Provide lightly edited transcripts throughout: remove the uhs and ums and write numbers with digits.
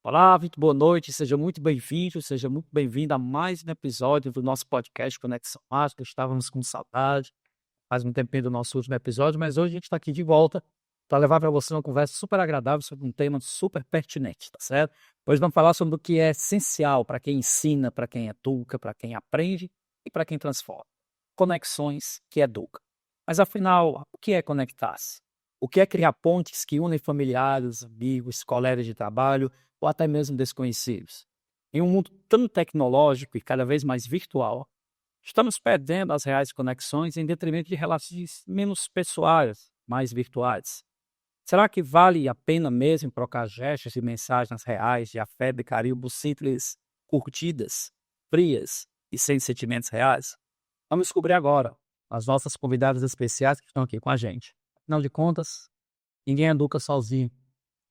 Olá, muito boa noite, seja muito bem-vindo, seja muito bem-vinda a mais um episódio do nosso podcast Conexão Mágica. Estávamos com saudade, faz um tempinho do nosso último episódio, mas hoje a gente está aqui de volta para levar para você uma conversa super agradável sobre um tema super pertinente, tá certo? Hoje vamos falar sobre o que é essencial para quem ensina, para quem educa, para quem aprende e para quem transforma. Conexões que educam. Mas afinal, o que é conectar-se? O que é criar pontes que unem familiares, amigos, colegas de trabalho ou até mesmo desconhecidos? Em um mundo tão tecnológico e cada vez mais virtual, estamos perdendo as reais conexões em detrimento de relações menos pessoais, mais virtuais. Será que vale a pena mesmo trocar gestos e mensagens reais de afeto e carinho por simples curtidas, frias e sem sentimentos reais? Vamos descobrir agora as nossas convidadas especiais que estão aqui com a gente. Afinal de contas, ninguém educa sozinho.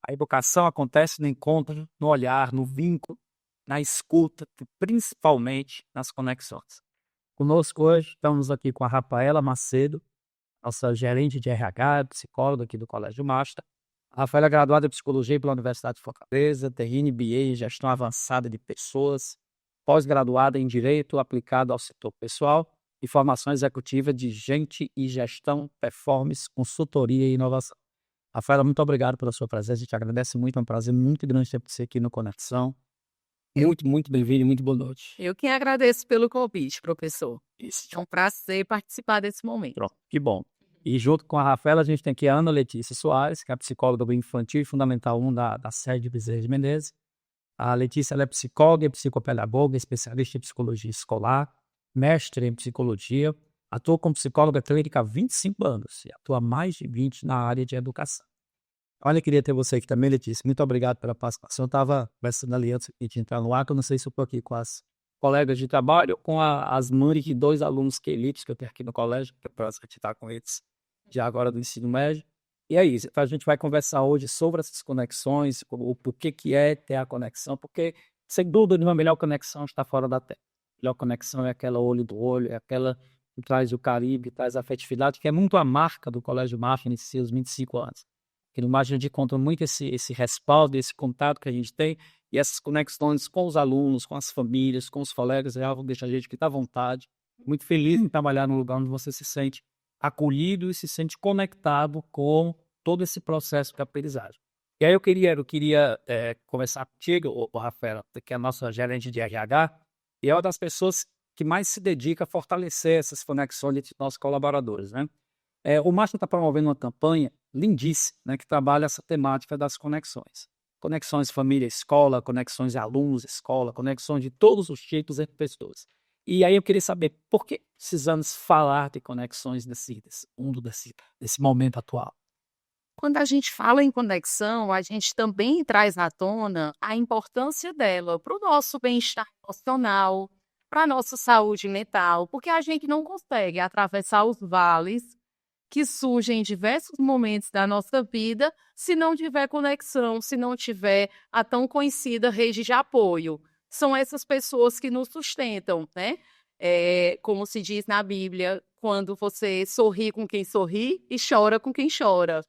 A educação acontece no encontro, no olhar, no vínculo, na escuta e principalmente nas conexões. Conosco hoje estamos aqui com a Rafaela Macedo, nossa gerente de RH, psicóloga aqui do Colégio Master. A Rafaela é graduada em Psicologia pela Universidade de Fortaleza, tem MBA em Gestão Avançada de Pessoas, pós-graduada em Direito aplicado ao setor pessoal e formação executiva de Gente e Gestão, Performance, Consultoria e Inovação. Rafaela, muito obrigado pela sua presença, a gente agradece muito, é um prazer muito grande ter você aqui no Conexão. Muito bem-vindo e muito boa noite. Eu que agradeço pelo convite, professor. Isso. É um prazer participar desse momento. Pronto, que bom. E junto com a Rafaela, a gente tem aqui a Ana Letícia Soares, que é a psicóloga do Infantil e Fundamental 1 da sede de Bezerra de Menezes. A Letícia ela é psicóloga e psicopedagoga, especialista em psicologia escolar, mestre em psicologia, atua como psicóloga clínica há 25 anos e atua há mais de 20 na área de educação. Olha, eu queria ter você aqui também, Letícia. Muito obrigado pela participação. Eu estava conversando ali antes de entrar no ar, que eu não sei se eu estou aqui com as colegas de trabalho ou com as mães de 2 alunos queridos que eu tenho aqui no colégio, que é para estar com eles já agora do ensino médio. E é isso, a gente vai conversar hoje sobre essas conexões, o porquê que é ter a conexão, porque, sem dúvida nenhuma, a melhor conexão está fora da Terra. A melhor conexão é aquela olho do olho, é aquela que traz o carinho, que traz a afetividade, que é muito a marca do Colégio Master nesses seus 25 anos. Que no Master a gente encontra muito esse respaldo, esse contato que a gente tem, e essas conexões com os alunos, com as famílias, com os colegas, é algo que deixa a gente que está à vontade, muito feliz em trabalhar num lugar onde você se sente acolhido e se sente conectado com todo esse processo de aprendizagem. E aí eu queria conversar contigo, o Rafaela, que é a nossa gerente de RH, e é uma das pessoas que mais se dedica a fortalecer essas conexões entre nossos colaboradores, né? O Master está promovendo uma campanha lindíssima, né, que trabalha essa temática das conexões. Conexões família-escola, conexões alunos-escola, conexões de todos os tipos entre pessoas. E aí eu queria saber por que precisamos falar de conexões desse mundo, desse momento atual. Quando a gente fala em conexão, a gente também traz à tona a importância dela para o nosso bem-estar emocional, para a nossa saúde mental, porque a gente não consegue atravessar os vales que surgem em diversos momentos da nossa vida se não tiver conexão, se não tiver a tão conhecida rede de apoio. São essas pessoas que nos sustentam, né? Como se diz na Bíblia, quando você sorri com quem sorri e chora com quem chora.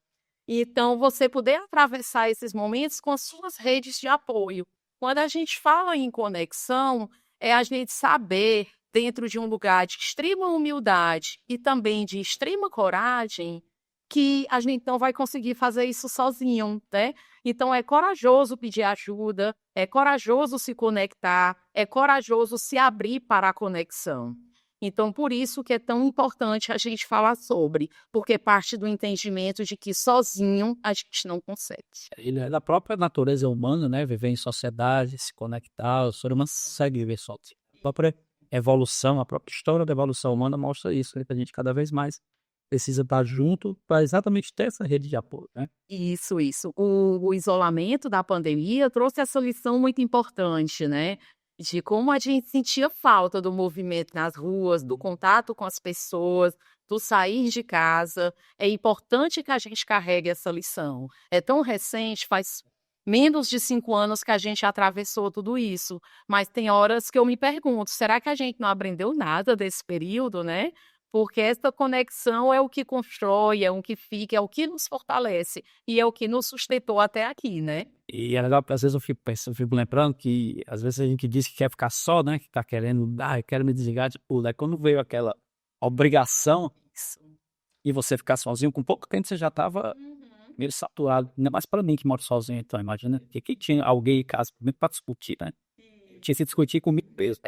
Então, você poder atravessar esses momentos com as suas redes de apoio. Quando a gente fala em conexão, é a gente saber, dentro de um lugar de extrema humildade e também de extrema coragem, que a gente não vai conseguir fazer isso sozinho, né? Então, é corajoso pedir ajuda, é corajoso se conectar, é corajoso se abrir para a conexão. Então, por isso que é tão importante a gente falar sobre, porque parte do entendimento de que sozinho a gente não consegue. Ele é da própria natureza humana, né? Viver em sociedade, se conectar, o ser humano consegue viver sozinho. A própria evolução, a própria história da evolução humana mostra isso, né? Que a gente cada vez mais precisa estar junto para exatamente ter essa rede de apoio, né? Isso. O isolamento da pandemia trouxe essa lição muito importante, né? De como a gente sentia falta do movimento nas ruas, do contato com as pessoas, do sair de casa. É importante que a gente carregue essa lição. É tão recente, faz menos de 5 anos que a gente atravessou tudo isso. Mas tem horas que eu me pergunto, será que a gente não aprendeu nada desse período, né? Porque essa conexão é o que constrói, é o que fica, é o que nos fortalece e é o que nos sustentou até aqui, né? E é legal, porque às vezes eu fico pensando, eu fico lembrando que às vezes a gente diz que quer ficar só, né? Que tá querendo, eu quero me desligar de tudo. Aí quando veio aquela obrigação e você ficar sozinho, com pouco tempo você já tava meio saturado. Ainda mais para mim que moro sozinho, então imagina que tinha alguém em casa comigo para discutir, né? Tinha que discutir comigo mesmo.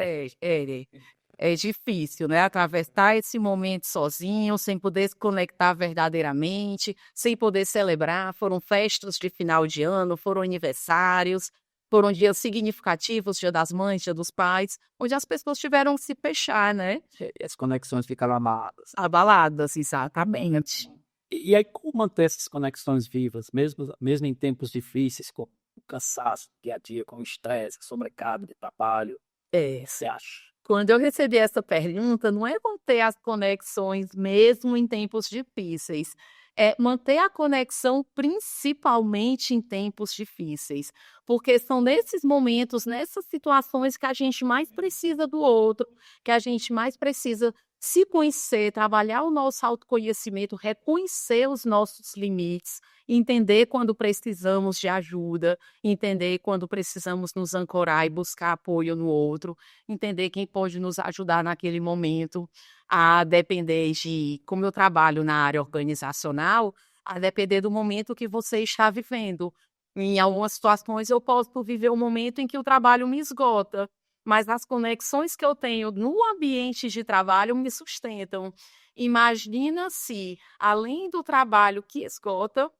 É difícil, né? Atravessar esse momento sozinho, sem poder se conectar verdadeiramente, sem poder celebrar. Foram festas de final de ano, foram aniversários, foram dias significativos, Dia das Mães, Dia dos Pais, onde as pessoas tiveram que se fechar, né? E as conexões ficaram amadas. Abaladas, exatamente. E aí, como manter essas conexões vivas, mesmo em tempos difíceis, com o cansaço, dia a dia, com o estresse, a sobrecarga de trabalho? Você acha? Quando eu recebi essa pergunta, não é manter as conexões mesmo em tempos difíceis, é manter a conexão principalmente em tempos difíceis, porque são nesses momentos, nessas situações que a gente mais precisa do outro, que a gente mais precisa se conhecer, trabalhar o nosso autoconhecimento, reconhecer os nossos limites, entender quando precisamos de ajuda, entender quando precisamos nos ancorar e buscar apoio no outro, entender quem pode nos ajudar naquele momento, a depender de como eu trabalho na área organizacional, a depender do momento que você está vivendo. Em algumas situações eu posso viver um momento em que o trabalho me esgota, mas as conexões que eu tenho no ambiente de trabalho me sustentam. Imagina se, além do trabalho que esgota,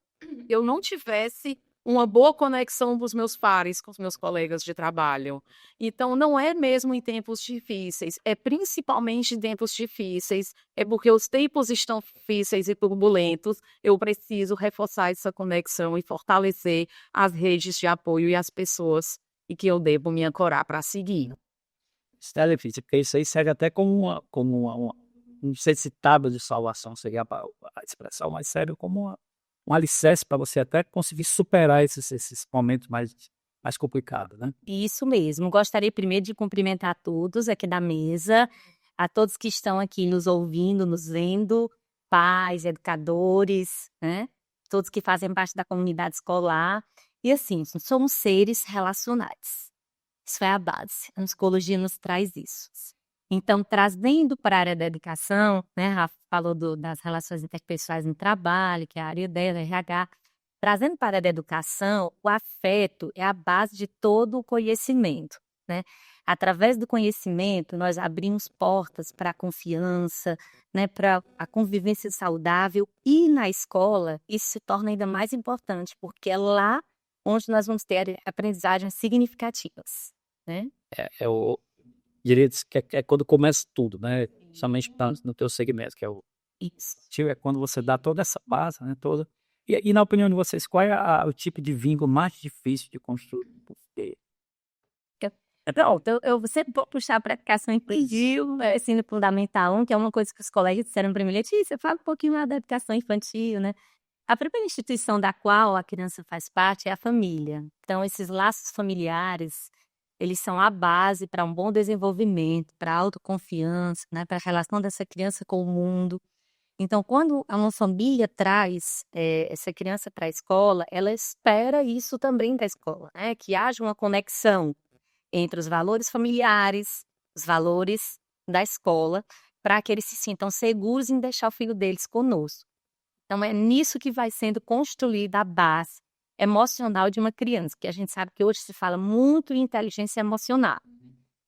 eu não tivesse uma boa conexão com os meus pares, com os meus colegas de trabalho. Então, não é mesmo em tempos difíceis, é principalmente em tempos difíceis, é porque os tempos estão difíceis e turbulentos, eu preciso reforçar essa conexão e fortalecer as redes de apoio e as pessoas e que eu devo me ancorar para seguir. Isso é difícil, porque isso aí serve até como não sei se tábua de salvação seria a expressão, mas serve como um alicerce para você até conseguir superar esses momentos mais complicados, né? Isso mesmo. Gostaria primeiro de cumprimentar todos aqui da mesa, a todos que estão aqui nos ouvindo, nos vendo, pais, educadores, né? Todos que fazem parte da comunidade escolar. E assim, somos seres relacionais. Isso é a base. A psicologia nos traz isso. Então, trazendo para a área da educação, né? A Rafa falou das relações interpessoais no trabalho, que é a área dela, RH. Trazendo para a área da educação, o afeto é a base de todo o conhecimento, né? Através do conhecimento, nós abrimos portas para a confiança, né? Para a convivência saudável. E na escola, isso se torna ainda mais importante, porque é lá onde nós vamos ter aprendizagens significativas, né? Eu diria que é quando começa tudo, né? Somente no teu segmento, que é o Isso. é quando você dá toda essa base, né? Toda. E na opinião de vocês, qual é o tipo de vínculo mais difícil de construir? Porque Pronto, eu sempre vou puxar para a educação infantil, ensino fundamental 1, que é uma coisa que os colegas disseram para mim, Letícia, fala um pouquinho lá da educação infantil, né? A primeira instituição da qual a criança faz parte é a família. Então, esses laços familiares, eles são a base para um bom desenvolvimento, para a autoconfiança, né? Para a relação dessa criança com o mundo. Então, quando uma família traz essa criança para a escola, ela espera isso também da escola, né? Que haja uma conexão entre os valores familiares, os valores da escola, para que eles se sintam seguros em deixar o filho deles conosco. Então, é nisso que vai sendo construída a base emocional de uma criança, que a gente sabe que hoje se fala muito em inteligência emocional.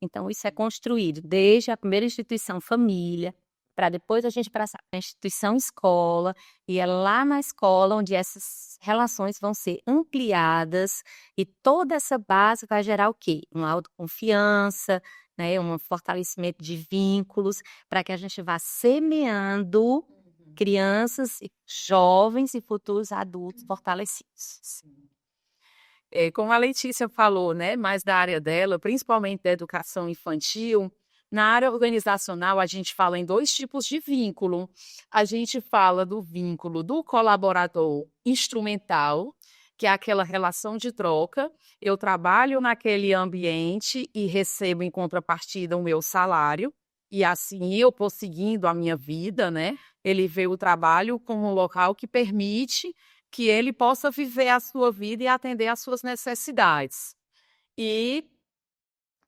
Então, isso é construído desde a primeira instituição família, para depois a gente passar para a instituição escola, e é lá na escola onde essas relações vão ser ampliadas, e toda essa base vai gerar o quê? Uma autoconfiança, né, um fortalecimento de vínculos, para que a gente vá semeando crianças, jovens e futuros adultos fortalecidos. Como a Letícia falou, né, mais da área dela, principalmente da educação infantil, na área organizacional a gente fala em 2 tipos de vínculo. A gente fala do vínculo do colaborador instrumental, que é aquela relação de troca. Eu trabalho naquele ambiente e recebo em contrapartida o meu salário. e assim eu vou seguindo a minha vida, né? Ele vê o trabalho como um local que permite que ele possa viver a sua vida e atender às suas necessidades. E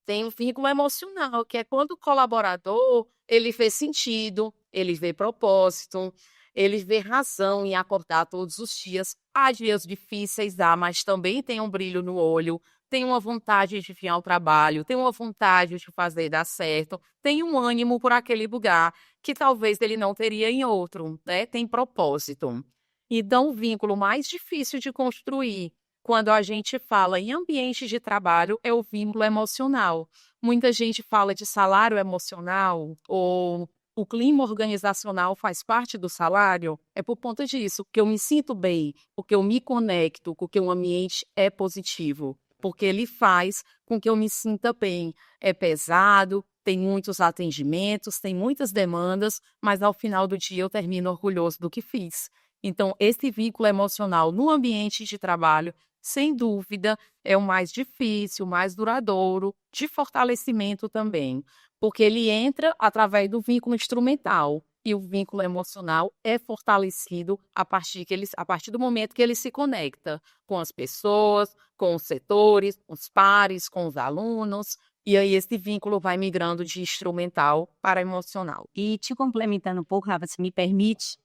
tem o vínculo emocional, que é quando o colaborador, ele vê sentido, ele vê propósito, ele vê razão em acordar todos os dias. Há dias difíceis, mas também tem um brilho no olho, tem uma vontade de vir ao trabalho, tem uma vontade de fazer dar certo, tem um ânimo por aquele lugar que talvez ele não teria em outro, né? Tem propósito. Então, o vínculo mais difícil de construir quando a gente fala em ambiente de trabalho é o vínculo emocional. Muita gente fala de salário emocional ou o clima organizacional faz parte do salário. É por conta disso, que eu me sinto bem, porque eu me conecto, porque o ambiente é positivo, porque ele faz com que eu me sinta bem. É pesado, tem muitos atendimentos, tem muitas demandas, mas ao final do dia eu termino orgulhoso do que fiz. Então, esse vínculo emocional no ambiente de trabalho, sem dúvida, é o mais difícil, o mais duradouro, de fortalecimento também, porque ele entra através do vínculo instrumental e o vínculo emocional é fortalecido a partir do momento que ele se conecta com as pessoas, com os setores, com os pares, com os alunos, e aí esse vínculo vai migrando de instrumental para emocional. E te complementando um pouco, Rafa, se me permite,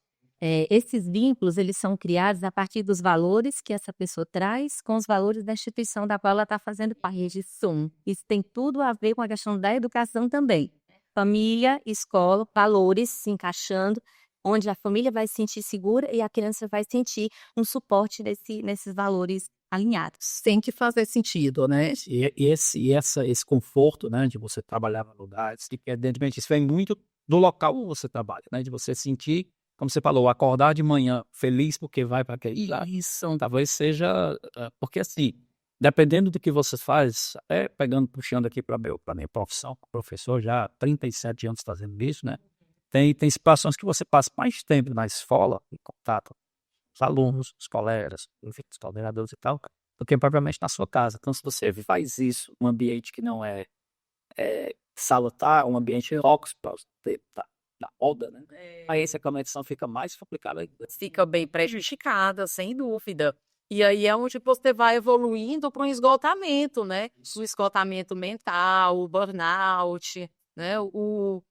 esses vínculos, eles são criados a partir dos valores que essa pessoa traz com os valores da instituição da qual ela está fazendo parte. Isso tem tudo a ver com a questão da educação também. Família, escola, valores se encaixando, onde a família vai se sentir segura e a criança vai sentir um suporte nesses valores alinhados. Tem que fazer sentido, né? Esse conforto, né, de você trabalhar no lugar, que evidentemente isso vem muito do local onde você trabalha, né, de você sentir, como você falou, acordar de manhã feliz porque vai para aquele lugar. Isso talvez seja, porque assim, dependendo do que você faz, até puxando aqui para minha profissão, professor já há 37 anos fazendo isso, né? Tem situações que você passa mais tempo na escola, em contato com os alunos, os colegas, enfim, os coordenadores e tal, do que propriamente na sua casa. Então, se você faz isso num ambiente que não é salutar, um ambiente tóxico para você da moda, né? Aí essa conexão fica mais complicada ainda. Fica bem prejudicada, sem dúvida. E aí é onde você vai evoluindo para um esgotamento, né? O esgotamento mental, o burnout, né? O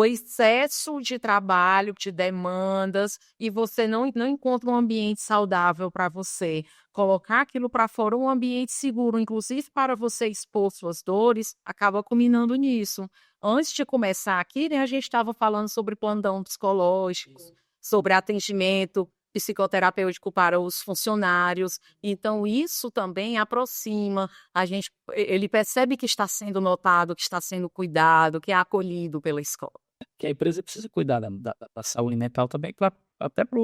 excesso de trabalho, de demandas, e você não encontra um ambiente saudável para você. Colocar aquilo para fora, um ambiente seguro, inclusive para você expor suas dores, acaba culminando nisso. Antes de começar aqui, né, a gente estava falando sobre plantão psicológico, sobre atendimento psicoterapêutico para os funcionários. Então, isso também aproxima a gente, ele percebe que está sendo notado, que está sendo cuidado, que é acolhido pela escola. Que a empresa precisa cuidar da saúde mental também, até para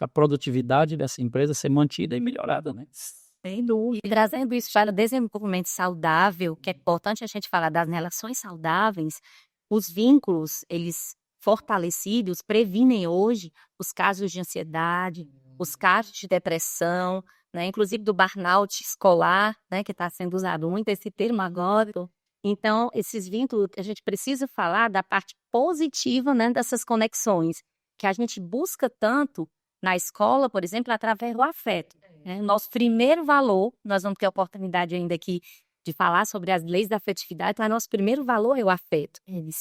a produtividade dessa empresa ser mantida e melhorada, né? Sem dúvida. E trazendo isso para o desenvolvimento saudável, que é importante a gente falar das relações saudáveis, os vínculos, eles fortalecidos, previnem hoje os casos de ansiedade, os casos de depressão, né, inclusive do burnout escolar, né, que está sendo usado muito esse termo agora. Então, esses vínculos, a gente precisa falar da parte positiva, né, dessas conexões, que a gente busca tanto na escola, por exemplo, através do afeto. Né? Nosso primeiro valor, nós vamos ter a oportunidade ainda aqui de falar sobre as leis da afetividade, então, nosso primeiro valor é o afeto.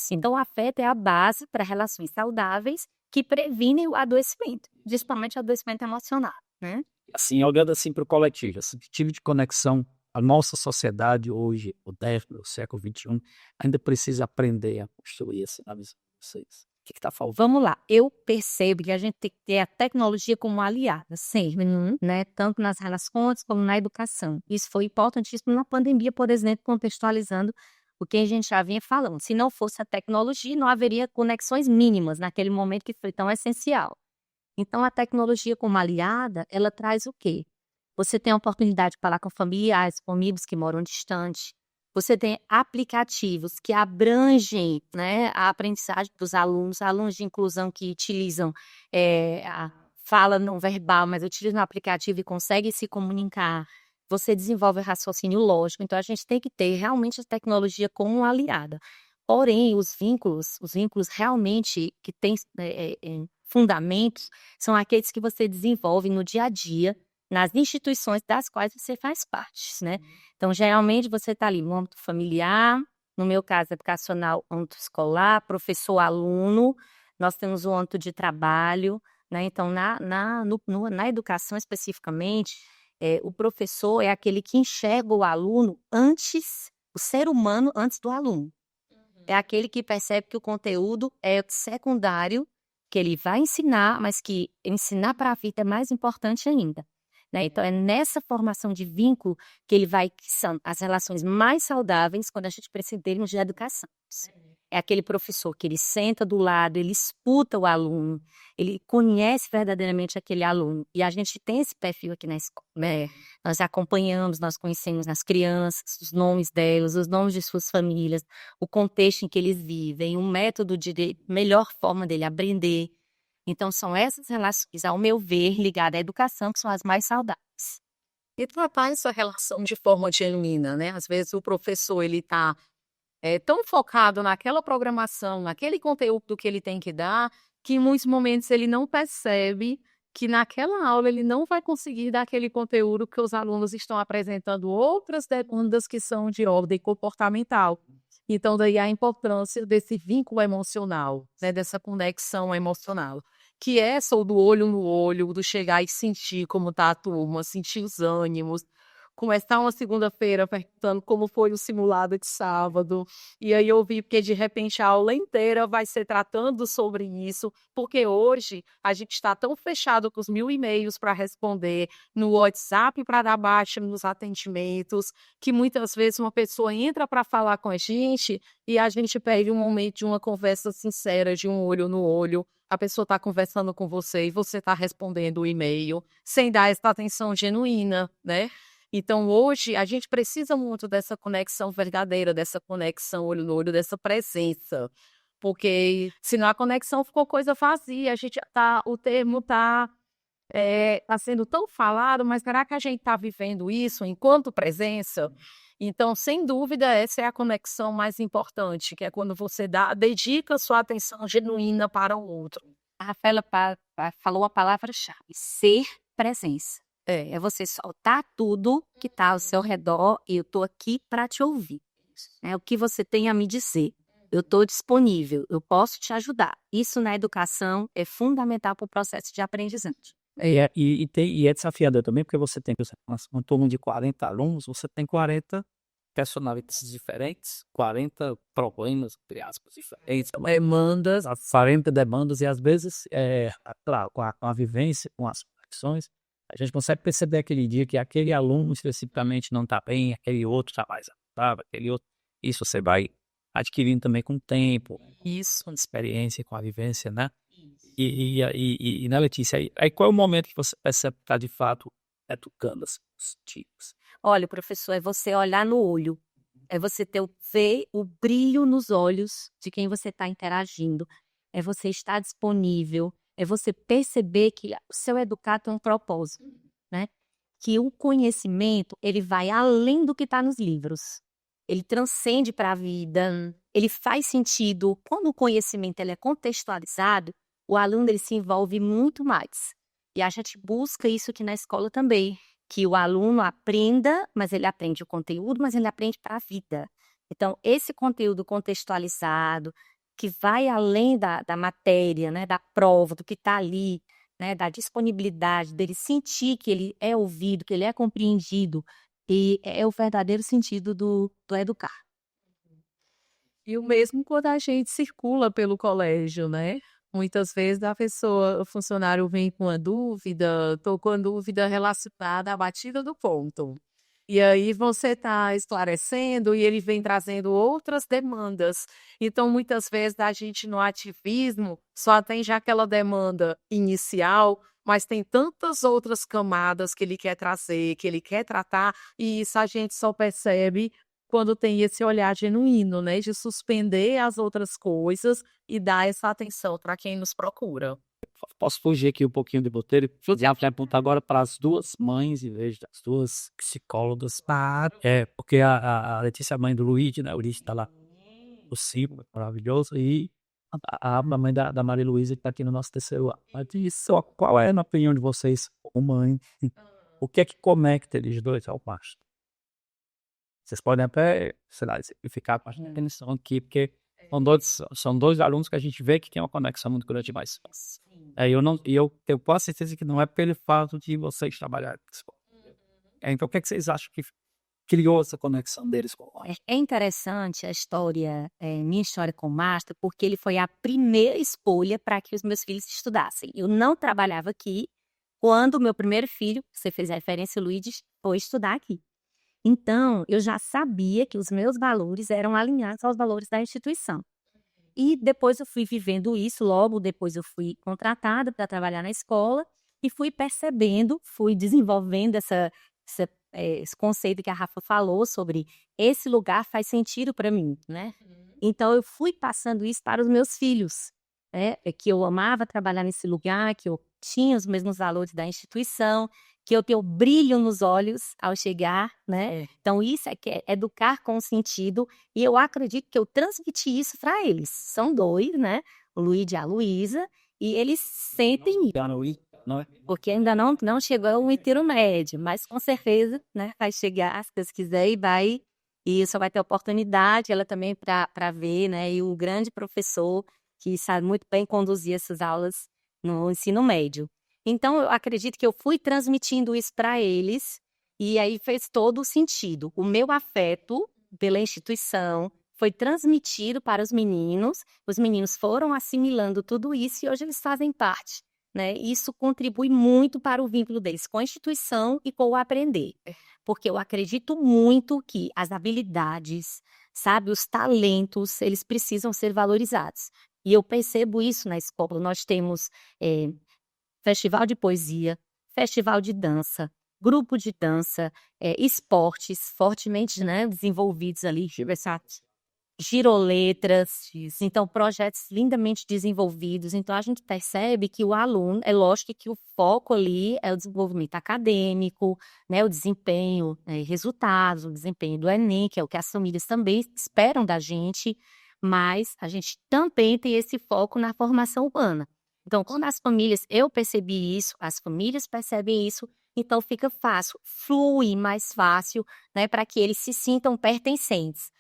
Então, o afeto é a base para relações saudáveis que previnem o adoecimento, principalmente o adoecimento emocional. Né? Assim, olhando assim para o coletivo, esse tipo de conexão, a nossa sociedade hoje, o século XXI, ainda precisa aprender a construir assim, na visão de vocês. O que está faltando? Vamos lá, eu percebo que a gente tem que ter a tecnologia como aliada, sempre, né? Tanto nas relações como na educação. Isso foi importantíssimo na pandemia, por exemplo, contextualizando o que a gente já vinha falando. Se não fosse a tecnologia, não haveria conexões mínimas naquele momento que foi tão essencial. Então, a tecnologia como aliada, ela traz o quê? Você tem a oportunidade de falar com familiares, com amigos que moram distante. Você tem aplicativos que abrangem, né, a aprendizagem dos alunos de inclusão que utilizam a fala não verbal, mas utilizam o aplicativo e conseguem se comunicar. Você desenvolve raciocínio lógico. Então, a gente tem que ter realmente a tecnologia como aliada. Porém, os vínculos realmente que têm fundamentos, são aqueles que você desenvolve no dia a dia, nas instituições das quais você faz parte, né? Então, geralmente, você está ali no âmbito familiar, no meu caso, educacional, âmbito escolar, professor-aluno, nós temos o âmbito de trabalho, né? Então, na educação especificamente, o professor é aquele que enxerga o aluno antes, o ser humano antes do aluno. É aquele que percebe que o conteúdo é secundário, que ele vai ensinar, mas que ensinar para a vida é mais importante ainda. Né? Então, é nessa formação de vínculo que são as relações mais saudáveis quando a gente precisa em termos de educação. É aquele professor que ele senta do lado, ele escuta o aluno, ele conhece verdadeiramente aquele aluno. E a gente tem esse perfil aqui na escola, né? Nós acompanhamos, nós conhecemos as crianças, os nomes delas, os nomes de suas famílias, o contexto em que eles vivem, o método de melhor forma dele aprender. Então, são essas relações, ao meu ver, ligadas à educação, que são as mais saudáveis. E tratar essa relação de forma genuína, né? Às vezes o professor, ele está tão focado naquela programação, naquele conteúdo que ele tem que dar, que em muitos momentos ele não percebe que naquela aula ele não vai conseguir dar aquele conteúdo que os alunos estão apresentando outras demandas que são de ordem comportamental. Então, daí a importância desse vínculo emocional, né, dessa conexão emocional, que é só do olho no olho, do chegar e sentir como está a turma, sentir os ânimos, começar uma segunda-feira perguntando como foi o simulado de sábado, e aí eu vi porque de repente a aula inteira vai ser tratando sobre isso, porque hoje a gente está tão fechado com os 1000 e-mails para responder, no WhatsApp para dar baixa nos atendimentos, que muitas vezes uma pessoa entra para falar com a gente e a gente perde um momento de uma conversa sincera, de um olho no olho. A pessoa está conversando com você e você está respondendo o e-mail sem dar essa atenção genuína, né? Então, hoje, a gente precisa muito dessa conexão verdadeira, dessa conexão olho no olho, dessa presença. Porque, senão a conexão ficou coisa vazia. O termo está sendo tão falado, mas será que a gente está vivendo isso enquanto presença? Então, sem dúvida, essa é a conexão mais importante, que é quando você dedica sua atenção genuína para o outro. A Rafaela falou a palavra-chave, ser presença. É você soltar tudo que está ao seu redor e eu estou aqui para te ouvir. O que você tem a me dizer. Eu estou disponível, eu posso te ajudar. Isso na educação é fundamental para o processo de aprendizagem. E é desafiador também, porque você tem uma turma de 40 alunos, você tem 40 personalidades diferentes, 40 problemas, entre aspas, diferentes, demandas, 40 demandas, e às vezes, claro, com a vivência, com as conexões, a gente consegue perceber aquele dia que aquele aluno especificamente não está bem, aquele outro está mais adaptável, aquele outro. Isso você vai adquirindo também com o tempo, Isso. com a experiência, com a vivência, né? E né, Letícia, aí qual é o momento que você percebe que está de fato educando os tipos? Olha, professor, é você olhar no olho, é você ver o brilho nos olhos de quem você está interagindo, é você estar disponível, é você perceber que o seu educado tem um propósito, né? Que o conhecimento, ele vai além do que está nos livros. Ele transcende para a vida, ele faz sentido. Quando o conhecimento ele é contextualizado, o aluno ele se envolve muito mais. E a gente busca isso aqui na escola também, que o aluno aprenda, mas ele aprende o conteúdo, mas ele aprende para a vida. Então, esse conteúdo contextualizado, que vai além da matéria, né, da prova, do que está ali, né, da disponibilidade dele sentir que ele é ouvido, que ele é compreendido, e é o verdadeiro sentido do educar. E o mesmo quando a gente circula pelo colégio, né? Muitas vezes o funcionário vem com uma dúvida, estou com a dúvida relacionada à batida do ponto. E aí você está esclarecendo e ele vem trazendo outras demandas. Então, muitas vezes, a gente no ativismo só atende aquela demanda inicial, mas tem tantas outras camadas que ele quer trazer, que ele quer tratar, e isso a gente só percebe quando tem esse olhar genuíno, né? De suspender as outras coisas e dar essa atenção para quem nos procura. Posso fugir aqui um pouquinho do roteiro e já apontar agora para as duas mães, em vez das duas psicólogas. Porque a Letícia é a mãe do Luigi, né? O Luigi está lá possível, maravilhoso, e a mãe da Maria Luísa que está aqui no nosso terceiro ano. Mas isso, qual é, na opinião de vocês, como mãe, o que é que conecta eles dois ao master? Vocês podem até, sei lá, simplificar com a atenção aqui, porque são dois alunos que a gente vê que tem uma conexão muito grande, mas eu tenho quase certeza que não é pelo fato de vocês trabalharem. Então, o que é que vocês acham que criou essa conexão deles com o master? É interessante a história, minha história com o Master, porque ele foi a primeira escolha para que os meus filhos estudassem. Eu não trabalhava aqui quando o meu primeiro filho, você fez referência, Luiz, foi estudar aqui. Então, eu já sabia que os meus valores eram alinhados aos valores da instituição. E depois eu fui vivendo isso, logo depois eu fui contratada para trabalhar na escola e fui percebendo, fui desenvolvendo esse conceito que a Rafa falou sobre esse lugar faz sentido para mim, né? Então, eu fui passando isso para os meus filhos, né? Que eu amava trabalhar nesse lugar, que eu tinha os mesmos valores da instituição, que eu tenho brilho nos olhos ao chegar, né? Então, isso é que é educar com sentido, e eu acredito que eu transmiti isso para eles. São dois, né? O Luiz e a Luísa, e eles sentem isso. Não é? Porque ainda não chegou ao ensino médio, mas com certeza, né, vai chegar, se Deus quiser, e vai, e só vai ter oportunidade, ela também para ver, né, e o grande professor que sabe muito bem conduzir essas aulas no ensino médio. Então, eu acredito que eu fui transmitindo isso para eles, e aí fez todo o sentido. O meu afeto pela instituição foi transmitido para os meninos foram assimilando tudo isso, e hoje eles fazem parte. Né? Isso contribui muito para o vínculo deles com a instituição e com o aprender. Porque eu acredito muito que as habilidades, sabe, os talentos, eles precisam ser valorizados. E eu percebo isso na escola. Nós temos festival de poesia, festival de dança, grupo de dança, esportes fortemente, né, desenvolvidos ali, giroletras, então projetos lindamente desenvolvidos. Então a gente percebe que o aluno, é lógico que o foco ali é o desenvolvimento acadêmico, né, o desempenho, resultados, o desempenho do Enem, que é o que as famílias também esperam da gente, mas a gente também tem esse foco na formação humana. Então, quando eu percebi isso, as famílias percebem isso, então fica fácil, flui mais fácil, né, para que eles se sintam pertencentes.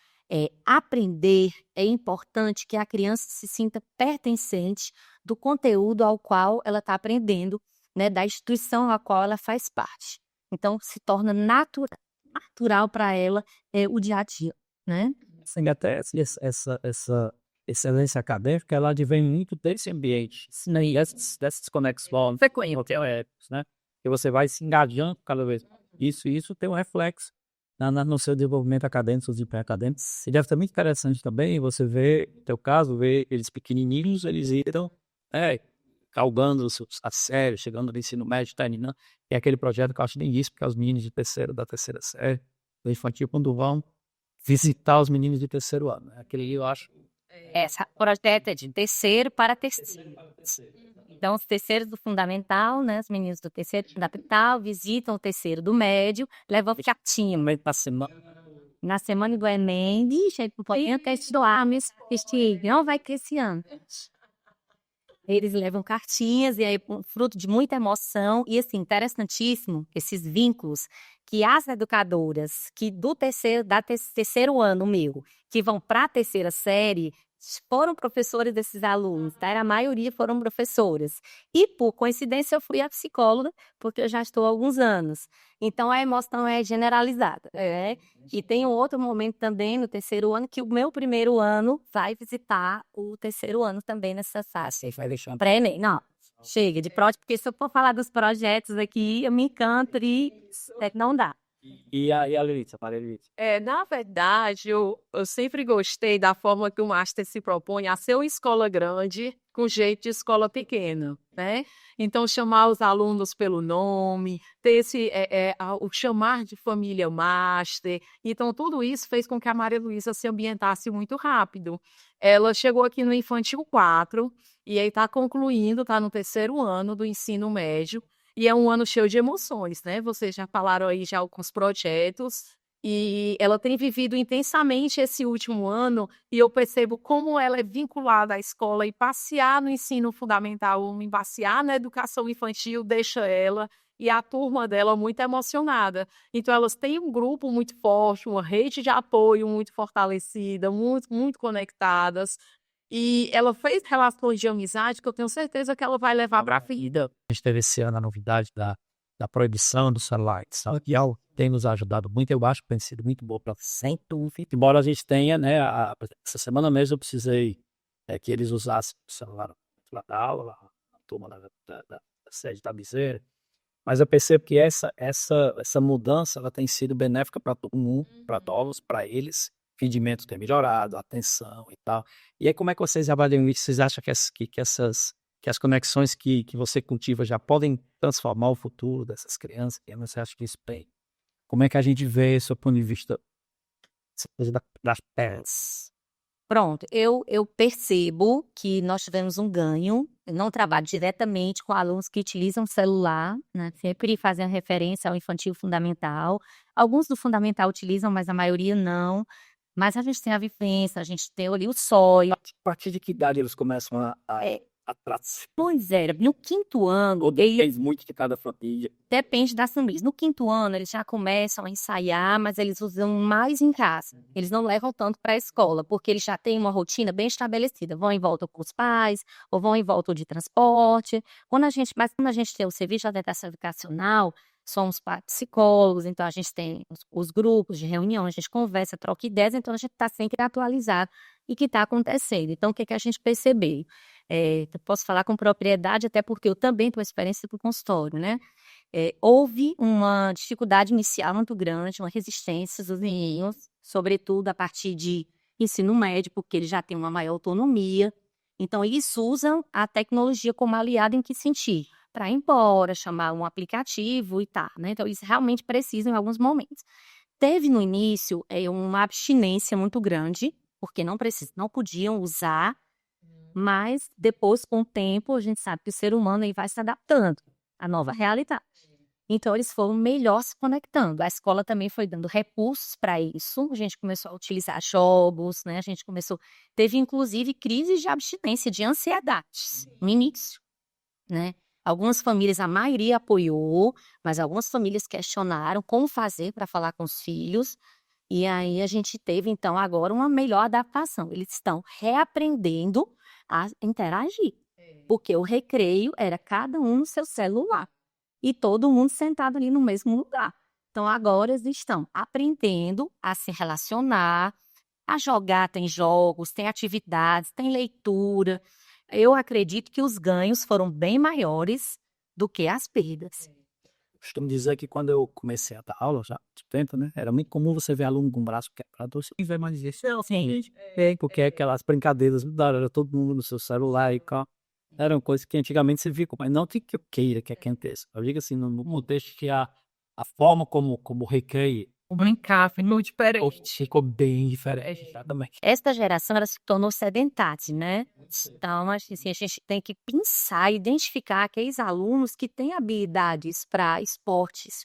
Aprender é importante que a criança se sinta pertencente do conteúdo ao qual ela está aprendendo, né, da instituição a qual ela faz parte. Então, se torna natural para ela o dia a dia, né? Assim, até essa excelência acadêmica, ela advém muito desse ambiente, né, dessas conexões, né? Que você vai se engajando cada vez. Isso tem um reflexo no seu desenvolvimento acadêmico, seu desempenho acadêmico. E deve ser muito interessante também você ver, no teu caso, ver eles pequenininhos, eles irem galgando a série, chegando no ensino médio, terminando. E é aquele projeto que eu acho lindíssimo, porque é os meninos da terceira série, do infantil, quando vão visitar os meninos de terceiro ano. Né? Aquele eu acho... Esse projeto é de terceiro para terceiro. Então, os terceiros do fundamental, né? Os meninos do terceiro fundamental visitam o terceiro do médio, levam cartinha. Na semana do Enem, diz, não pode até estudar, mas não vai ter esse ano. Eles levam cartinhas e aí fruto de muita emoção e assim, interessantíssimo esses vínculos que as educadoras que do terceiro ano meu, que vão para a terceira série, foram professores desses alunos, tá? A maioria foram professoras. E, por coincidência, eu fui a psicóloga, porque eu já estou há alguns anos. Então, a emoção é generalizada, né? E tem um outro momento também, no terceiro ano, que o meu primeiro ano vai visitar o terceiro ano também nessa fase. Você vai deixar... Pré-ENEM, não. Chega de projeto, porque se eu for falar dos projetos aqui, eu me encanto e não dá. E a Lilith, Na verdade, eu sempre gostei da forma que o Master se propõe a ser uma escola grande com jeito de escola pequena, né? Então, chamar os alunos pelo nome, ter o chamar de família Master. Então, tudo isso fez com que a Maria Luísa se ambientasse muito rápido. Ela chegou aqui no Infantil 4 e aí está concluindo, está no terceiro ano do ensino médio. E é um ano cheio de emoções, né? Vocês já falaram aí já alguns projetos E ela tem vivido intensamente esse último ano, e eu percebo como ela é vinculada à escola, e passear no ensino fundamental, e passear na educação infantil, deixa ela e a turma dela muito emocionada. Então, elas têm um grupo muito forte, uma rede de apoio muito fortalecida, muito, muito conectadas. E ela fez relações de amizade que eu tenho certeza que ela vai levar para a vida. A gente teve esse ano a novidade da proibição do celular, sabe? Que é algo que tem nos ajudado muito, eu acho que tem sido muito bom para sem dúvida. Embora a gente tenha, né, essa semana mesmo eu precisei que eles usassem o celular lá da aula, lá, na turma da sede da Miseira, mas eu percebo que essa mudança ela tem sido benéfica para todo mundo, para todos, para eles. O rendimento tem melhorado, a atenção e tal. E aí, como é que vocês avaliam isso? Vocês acham que as conexões que você cultiva já podem transformar o futuro dessas crianças? E você acha que isso tem? Como é que a gente vê isso do ponto de vista essa coisa das terras? Pronto, eu percebo que nós tivemos um ganho. Eu não trabalho diretamente com alunos que utilizam celular, né? Sempre fazem referência ao infantil fundamental. Alguns do fundamental utilizam, mas a maioria não. Mas a gente tem a vivência, a gente tem ali o SOI. A partir de que idade eles começam a É, trazer? pois é, no 5º ano, Ou depende muito de cada família? depende das famílias. No 5º ano, eles já começam a ensaiar, mas eles usam mais em casa. Eles não levam tanto para a escola, porque eles já têm uma rotina bem estabelecida. Vão em volta com os pais, ou vão em volta de transporte. Mas quando a gente tem o serviço de orientação educacional, somos psicólogos, então a gente tem os grupos de reunião, a gente conversa, troca ideias, então a gente está sempre atualizado e o que está acontecendo. Então, o que a gente percebeu? Eu posso falar com propriedade, até porque eu também tenho experiência do consultório, né? Houve uma dificuldade inicial muito grande, uma resistência dos meninos, sobretudo a partir de ensino médio, porque eles já têm uma maior autonomia. Então, eles usam a tecnologia como aliada em que sentido? Para ir embora, chamar um aplicativo e tal, né? Então, eles realmente precisam em alguns momentos. Teve no início uma abstinência muito grande, porque não podiam usar, mas depois, com o tempo, a gente sabe que o ser humano aí vai se adaptando à nova realidade. Então, eles foram melhor se conectando. A escola também foi dando recursos para isso. A gente começou a utilizar jogos, né? Teve inclusive crises de abstinência, de ansiedades no início, né? Algumas famílias, a maioria apoiou, mas algumas famílias questionaram como fazer para falar com os filhos. E aí a gente teve, então, agora uma melhor adaptação. Eles estão reaprendendo a interagir. Porque o recreio era cada um no seu celular. E todo mundo sentado ali no mesmo lugar. Então, agora eles estão aprendendo a se relacionar, a jogar, tem jogos, tem atividades, tem leitura. Eu acredito que os ganhos foram bem maiores do que as perdas. Costumo dizer que quando eu comecei a dar aula, já de tempo, né? Era muito comum você ver aluno com o braço quebrado, você não vê mais isso. Não, sim. Porque aquelas brincadeiras mudaram, era todo mundo no seu celular e tal. Eram coisas que antigamente você via, mas não que eu queira que aconteça. Eu digo assim, no contexto que a forma como recreio, O brincar foi muito diferente. ficou bem diferente, exatamente. Esta geração ela se tornou sedentária, né? Então, assim, a gente tem que pensar, identificar aqueles alunos que têm habilidades para esportes,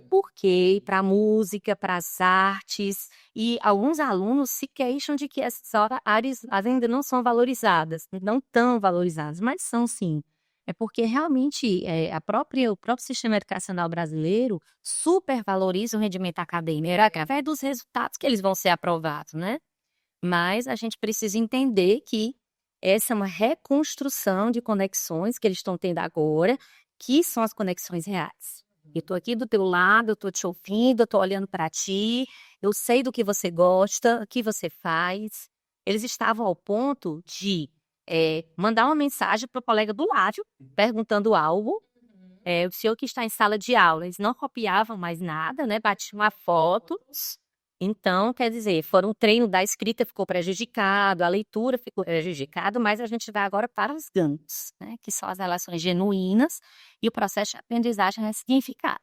por quê? Para música, para as artes. E alguns alunos se queixam de que essas áreas ainda não são valorizadas, não tão valorizadas, mas são sim. É porque realmente o próprio sistema educacional brasileiro supervaloriza o rendimento acadêmico através dos resultados que eles vão ser aprovados, né? Mas a gente precisa entender que essa é uma reconstrução de conexões que eles estão tendo agora, que são as conexões reais. Eu estou aqui do teu lado, eu estou te ouvindo, eu estou olhando para ti, eu sei do que você gosta, o que você faz. Eles estavam ao ponto de mandar uma mensagem para o colega do lado, perguntando algo. O senhor que está em sala de aula, eles não copiavam mais nada, né? Batiam a foto. Então, quer dizer, o treino da escrita ficou prejudicado, a leitura ficou prejudicada, mas a gente vai agora para os ganhos, né? Que são as relações genuínas e o processo de aprendizagem ressignificado.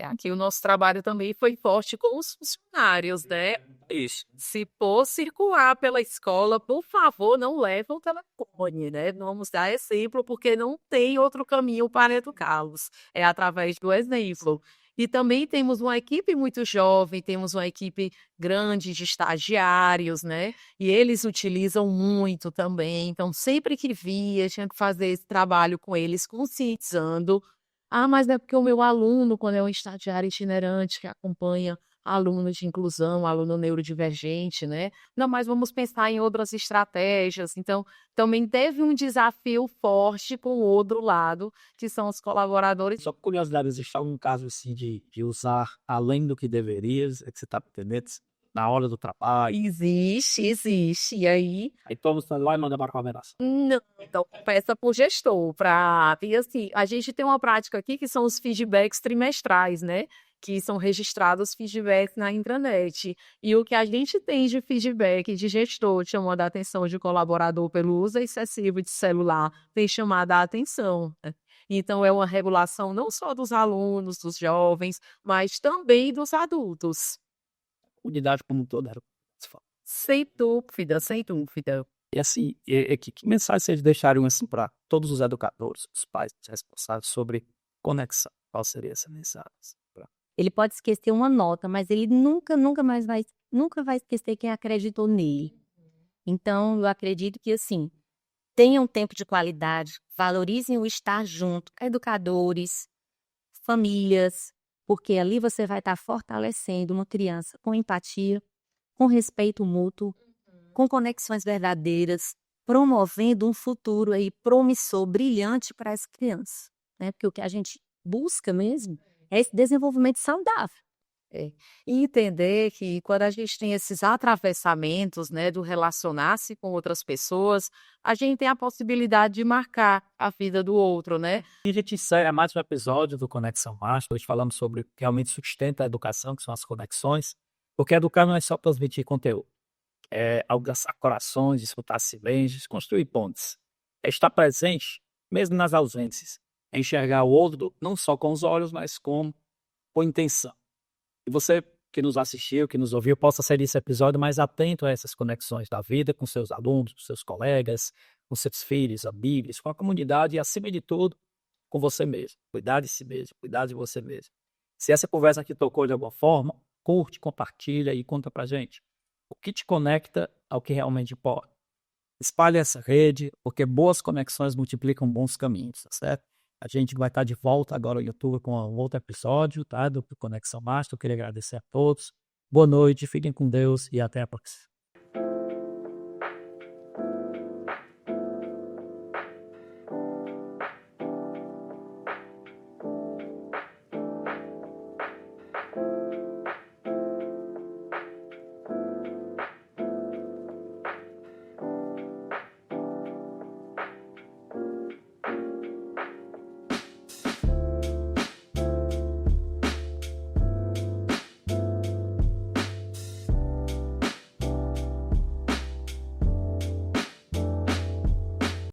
Aqui o nosso trabalho também foi forte com os funcionários, né? Isso. Se for circular pela escola, por favor, não leve o telefone, né? Vamos dar exemplo, porque não tem outro caminho para educá-los. É através do exemplo. E também temos uma equipe muito jovem, temos uma equipe grande de estagiários, né? E eles utilizam muito também. Então, sempre que via, tinha que fazer esse trabalho com eles, conscientizando. Ah, mas é porque o meu aluno, quando é um estagiário itinerante que acompanha aluno de inclusão, aluno neurodivergente, né? Não, mas vamos pensar em outras estratégias. Então, também teve um desafio forte com o outro lado, que são os colaboradores. Só por curiosidade, existe algum caso assim de usar além do que deverias, é que você está entendendo? Na hora do trabalho. Existe. E aí, Aí toma o celular e manda para a conversa. não, então peça por gestor para. E assim, a gente tem uma prática aqui que são os feedbacks trimestrais, né? Que são registrados feedbacks na intranet. E o que a gente tem de feedback de gestor chamando a atenção de colaborador pelo uso excessivo de celular tem chamado a atenção, né? Então, é uma regulação não só dos alunos, dos jovens, mas também dos adultos. Unidade como um todo, era o que você fala. Sem dúvida, sem dúvida. E assim, que mensagem vocês deixariam assim para todos os educadores, os pais, os responsáveis sobre conexão? Qual seria essa mensagem? Ele pode esquecer uma nota, mas ele nunca mais nunca vai esquecer quem acreditou nele. Então, eu acredito que, assim, tenham tempo de qualidade, valorizem o estar junto, educadores, famílias, porque ali você vai estar fortalecendo uma criança com empatia, com respeito mútuo, com conexões verdadeiras, promovendo um futuro aí promissor, brilhante para essa criança, né? Porque o que a gente busca mesmo é esse desenvolvimento saudável. E entender que quando a gente tem esses atravessamentos, né, do relacionar-se com outras pessoas, a gente tem a possibilidade de marcar a vida do outro, né? E a gente encerra mais um episódio do Conexão Master. Hoje falamos sobre o que realmente sustenta a educação, que são as conexões. Porque educar não é só transmitir conteúdo. É alcançar corações, escutar silêncios, construir pontes. É estar presente, mesmo nas ausências. É enxergar o outro não só com os olhos, mas com intenção. E você que nos assistiu, que nos ouviu, possa ser esse episódio mais atento a essas conexões da vida com seus alunos, com seus colegas, com seus filhos, amigos, com a comunidade e, acima de tudo, com você mesmo. Cuidar de si mesmo, cuidar de você mesmo. Se essa conversa aqui tocou de alguma forma, curte, compartilha e conta pra gente. O que te conecta ao que realmente importa. Espalhe essa rede, porque boas conexões multiplicam bons caminhos, tá certo? A gente vai estar de volta agora no YouTube com um outro episódio, tá? Do Conexão Master. Eu queria agradecer a todos. Boa noite, fiquem com Deus e até a próxima.